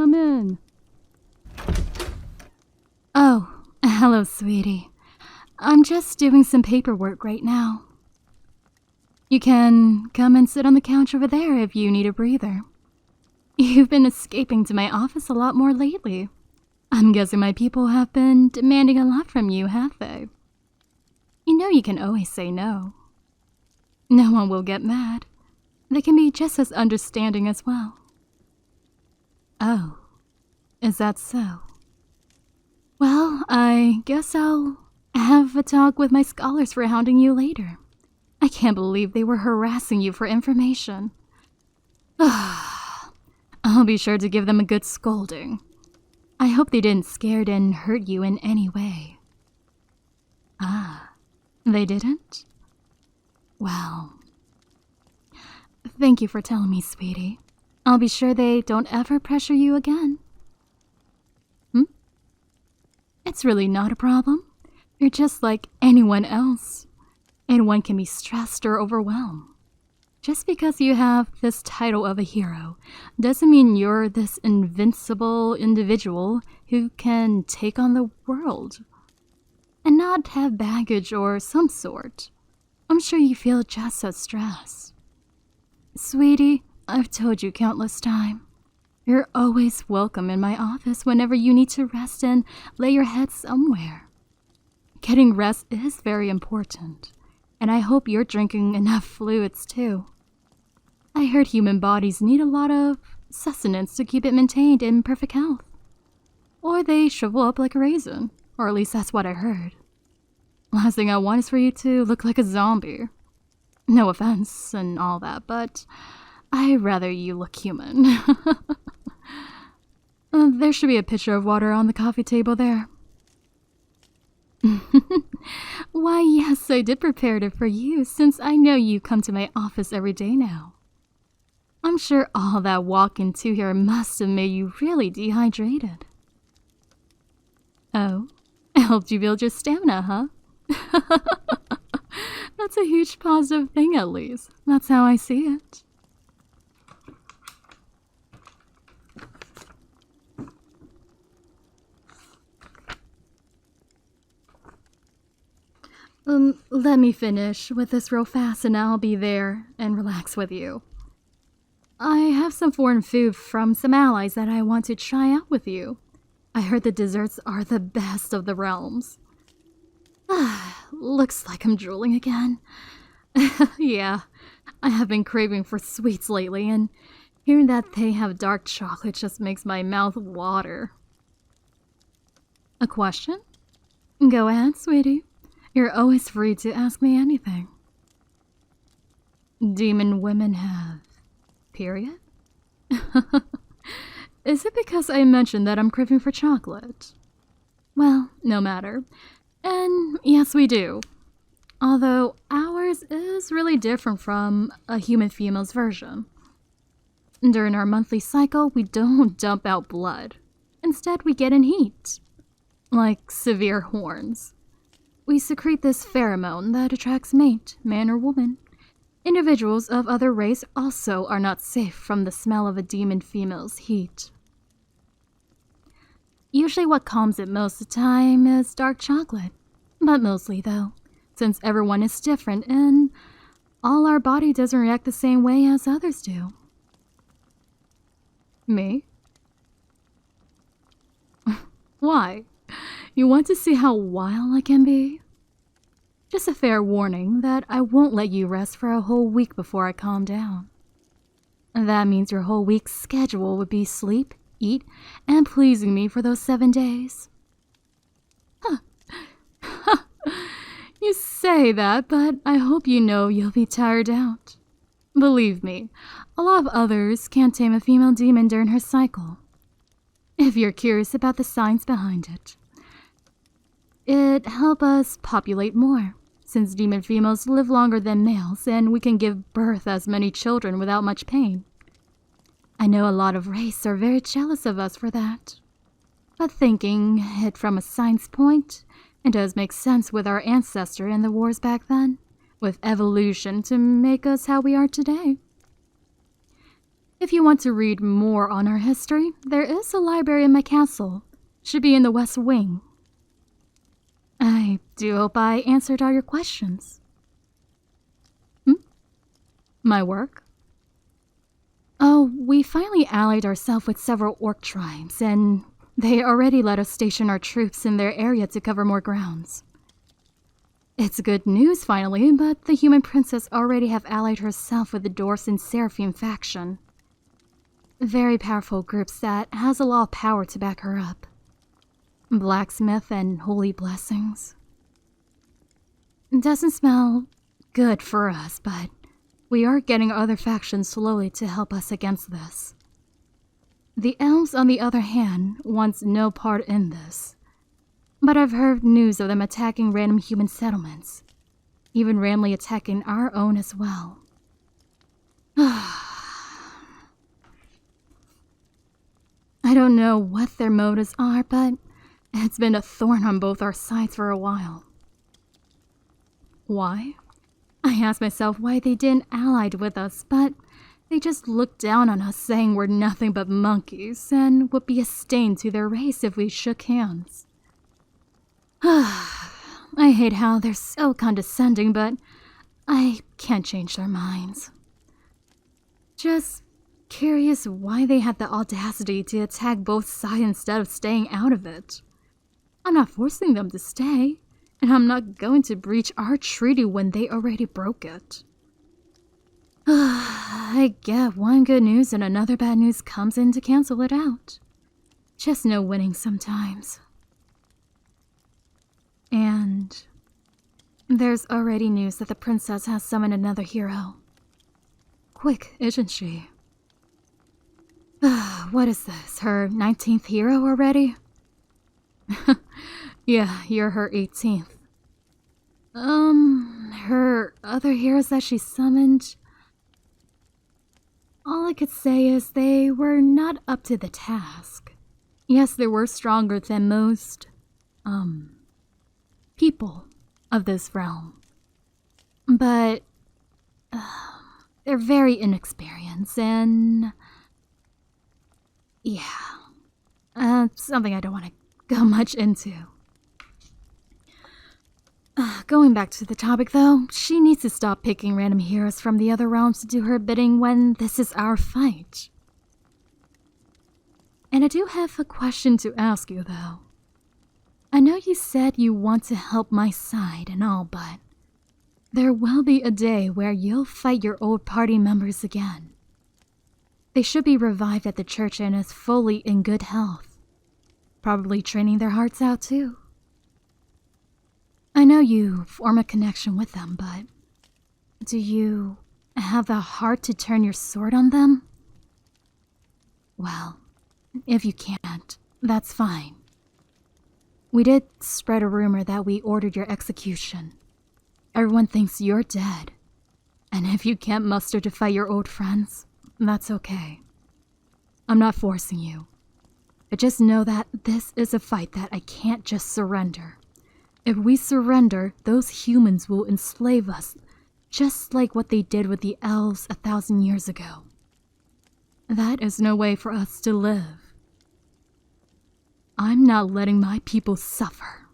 come in. Oh, hello, sweetie. I'm just doing some paperwork right now. You can come and sit on the couch over there if you need a breather. You've been escaping to my office a lot more lately. I'm guessing my people have been demanding a lot from you, have they? You know you can always say no. No one will get mad. They can be just as understanding as well. Oh, is that so? Well, I guess I'll have a talk with my scholars for hounding you later. I can't believe they were harassing you for information. I'll be sure to give them a good scolding. I hope they didn't scare and hurt you in any way. Ah, they didn't? Well, thank you for telling me, sweetie. I'll be sure they don't ever pressure you again. It's really not a problem. You're just like anyone else. Anyone can be stressed or overwhelmed. Just because you have this title of a hero doesn't mean you're this invincible individual who can take on the world and not have baggage or some sort. I'm sure you feel just as stressed. Sweetie, I've told you countless times. You're always welcome in my office whenever you need to rest and lay your head somewhere. Getting rest is very important, and I hope you're drinking enough fluids too. I heard human bodies need a lot of sustenance to keep it maintained in perfect health. Or they shrivel up like a raisin, or at least that's what I heard. Last thing I want is for you to look like a zombie. No offense and all that, but I'd rather you look human. There should be a pitcher of water on the coffee table there. Why, yes, I did prepare it for you, since I know you come to my office every day now. I'm sure all that walking to here must have made you really dehydrated. Oh, it helped you build your stamina, huh? That's a huge positive thing, at least. That's how I see it. Let me finish with this real fast and I'll be there and relax with you. I have some foreign food from some allies that I want to try out with you. I heard the desserts are the best of the realms. Looks like I'm drooling again. Yeah, I have been craving for sweets lately, and hearing that they have dark chocolate just makes my mouth water. A question? Go ahead, sweetie. You're always free to ask me anything. Demon women have... period? Is it because I mentioned that I'm craving for chocolate? Well, no matter. And yes, we do. Although ours is really different from a human female's version. During our monthly cycle, we don't dump out blood. Instead, we get in heat. Like severe horns. We secrete this pheromone that attracts mate, man or woman. Individuals of other race also are not safe from the smell of a demon female's heat. Usually what calms it most of the time is dark chocolate. But mostly though, since everyone is different and all our body doesn't react the same way as others do. Me? Why? You want to see how wild I can be? Just a fair warning that I won't let you rest for a whole week before I calm down. That means your whole week's schedule would be sleep, eat, and pleasing me for those 7 days. You say that, but I hope you know you'll be tired out. Believe me, a lot of others can't tame a female demon during her cycle. If you're curious about the science behind it, it helps us populate more, since demon females live longer than males and we can give birth as many children without much pain. I know a lot of races are very jealous of us for that. But thinking it from a science point, it does make sense with our ancestor and the wars back then, with evolution to make us how we are today. If you want to read more on our history, there is a library in my castle. Should be in the west wing. I do hope I answered all your questions. My work? Oh, we finally allied ourselves with several orc tribes, and they already let us station our troops in their area to cover more grounds. It's good news finally, but the human princess already have allied herself with the dwarfs and seraphim faction. Very powerful groups that has a lot of power to back her up. Blacksmith and holy blessings. Doesn't smell good for us, but we are getting other factions slowly to help us against this. The elves, on the other hand, wants no part in this. But I've heard news of them attacking random human settlements, even randomly attacking our own as well. I don't know what their motives are, but it's been a thorn on both our sides for a while. Why? I asked myself why they didn't allied with us, but they just looked down on us saying we're nothing but monkeys and would be a stain to their race if we shook hands. I hate how they're so condescending, but I can't change their minds. Just curious why they had the audacity to attack both sides instead of staying out of it. I'm not forcing them to stay, and I'm not going to breach our treaty when they already broke it. I get one good news and another bad news comes in to cancel it out. Just no winning sometimes. And there's already news that the princess has summoned another hero. Quick, isn't she? What is this, her 19th hero already? Yeah, you're her 18th. Her other heroes that she summoned... All I could say is they were not up to the task. Yes, they were stronger than most, people of this realm. But, they're very inexperienced and... yeah, something I don't want to go much into. Going back to the topic though, she needs to stop picking random heroes from the other realms to do her bidding when this is our fight. And I do have a question to ask you though. I know you said you want to help my side and all, but there will be a day where you'll fight your old party members again. They should be revived at the church and is fully in good health. Probably training their hearts out too. I know you form a connection with them, but do you have the heart to turn your sword on them? Well, if you can't, that's fine. We did spread a rumor that we ordered your execution. Everyone thinks you're dead. And if you can't muster to fight your old friends, that's okay. I'm not forcing you. I just know that this is a fight that I can't just surrender. If we surrender, those humans will enslave us, just like what they did with the elves 1,000 years ago. That is no way for us to live. I'm not letting my people suffer.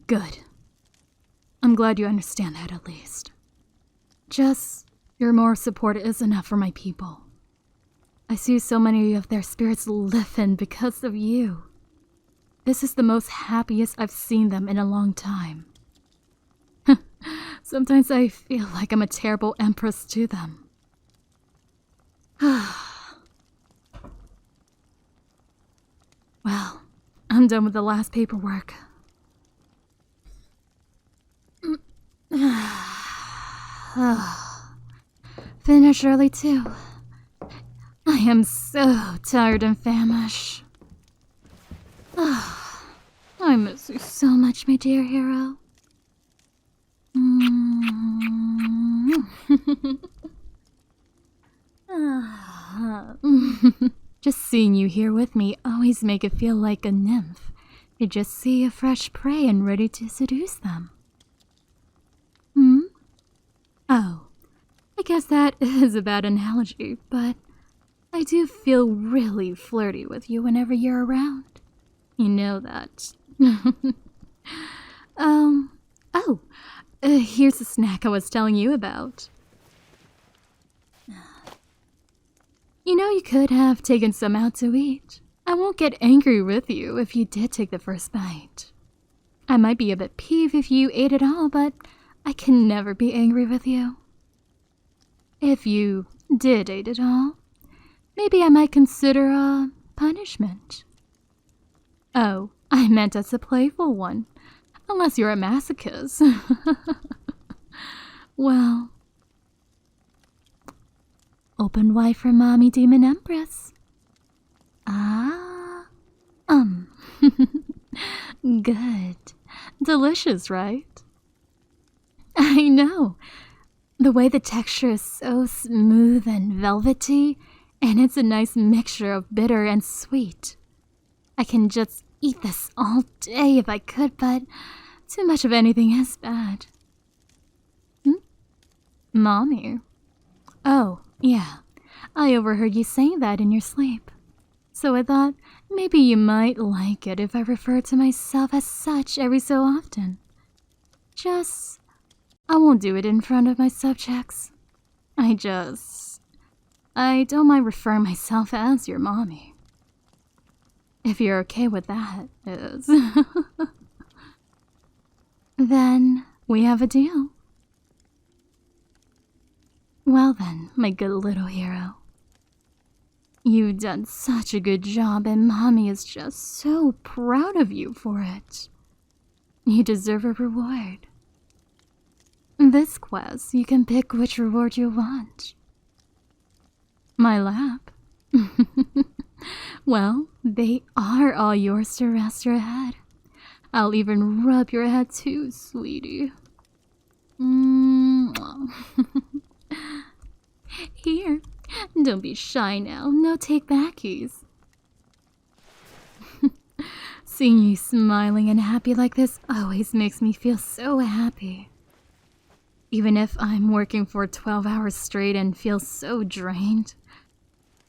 Good. I'm glad you understand that at least. Just, your moral support is enough for my people. I see so many of their spirits lifting because of you. This is the most happiest I've seen them in a long time. Sometimes I feel like I'm a terrible Empress to them. Well, I'm done with the last paperwork. Finish early too. I am so tired and famished. I miss you so much, my dear hero. Just seeing you here with me always make it feel like a nymph. You just see a fresh prey and ready to seduce them. Oh, I guess that is a bad analogy, but I do feel really flirty with you whenever you're around. You know that. Here's the snack I was telling you about. You know, you could have taken some out to eat. I won't get angry with you if you did take the first bite. I might be a bit peeved if you ate it all, but I can never be angry with you. If you did eat it all, maybe I might consider a punishment. Oh, I meant as a playful one, unless you're a masochist. Well, open wide for Mommy Demon Empress. Good. Delicious, right? I know. The way the texture is so smooth and velvety, and it's a nice mixture of bitter and sweet. I can just eat this all day if I could, but too much of anything is bad. Mommy? Oh, yeah. I overheard you saying that in your sleep. So I thought maybe you might like it if I refer to myself as such every so often. I won't do it in front of my subjects. I don't mind referring myself as your mommy. If you're okay with that, is. Then we have a deal. Well then, my good little hero. You've done such a good job, and Mommy is just so proud of you for it. You deserve a reward. This quest, you can pick which reward you want. My lap. Well, they are all yours to rest your head. I'll even rub your head too, sweetie. Here, don't be shy now. No take-backies. Seeing you smiling and happy like this always makes me feel so happy. Even if I'm working for 12 hours straight and feel so drained,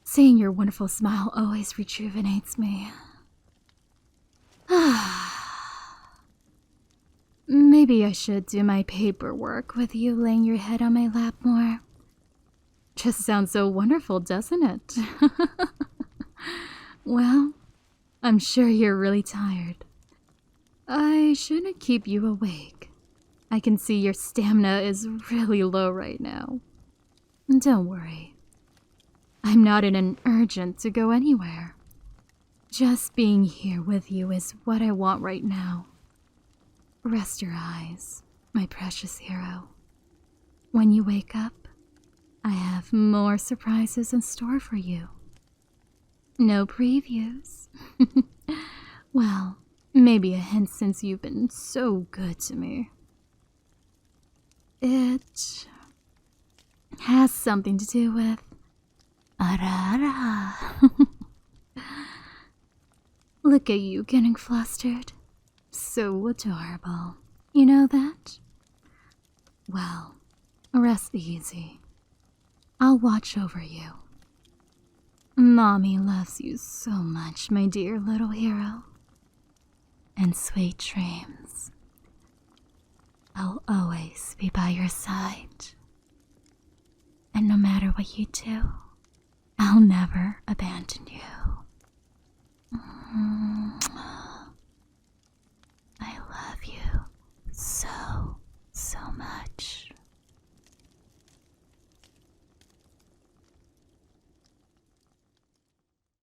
seeing your wonderful smile always rejuvenates me. Maybe I should do my paperwork with you laying your head on my lap more. Just sounds so wonderful, doesn't it? Well, I'm sure you're really tired. I shouldn't keep you awake. I can see your stamina is really low right now. Don't worry. I'm not in an urgent to go anywhere. Just being here with you is what I want right now. Rest your eyes, my precious hero. When you wake up, I have more surprises in store for you. No previews. Well, maybe a hint since you've been so good to me. It has something to do with Arara. Look at you getting flustered. So adorable. You know that? Well, rest easy. I'll watch over you. Mommy loves you so much, my dear little hero. And sweet dreams. I'll always be by your side. And no matter what you do, I'll never abandon you.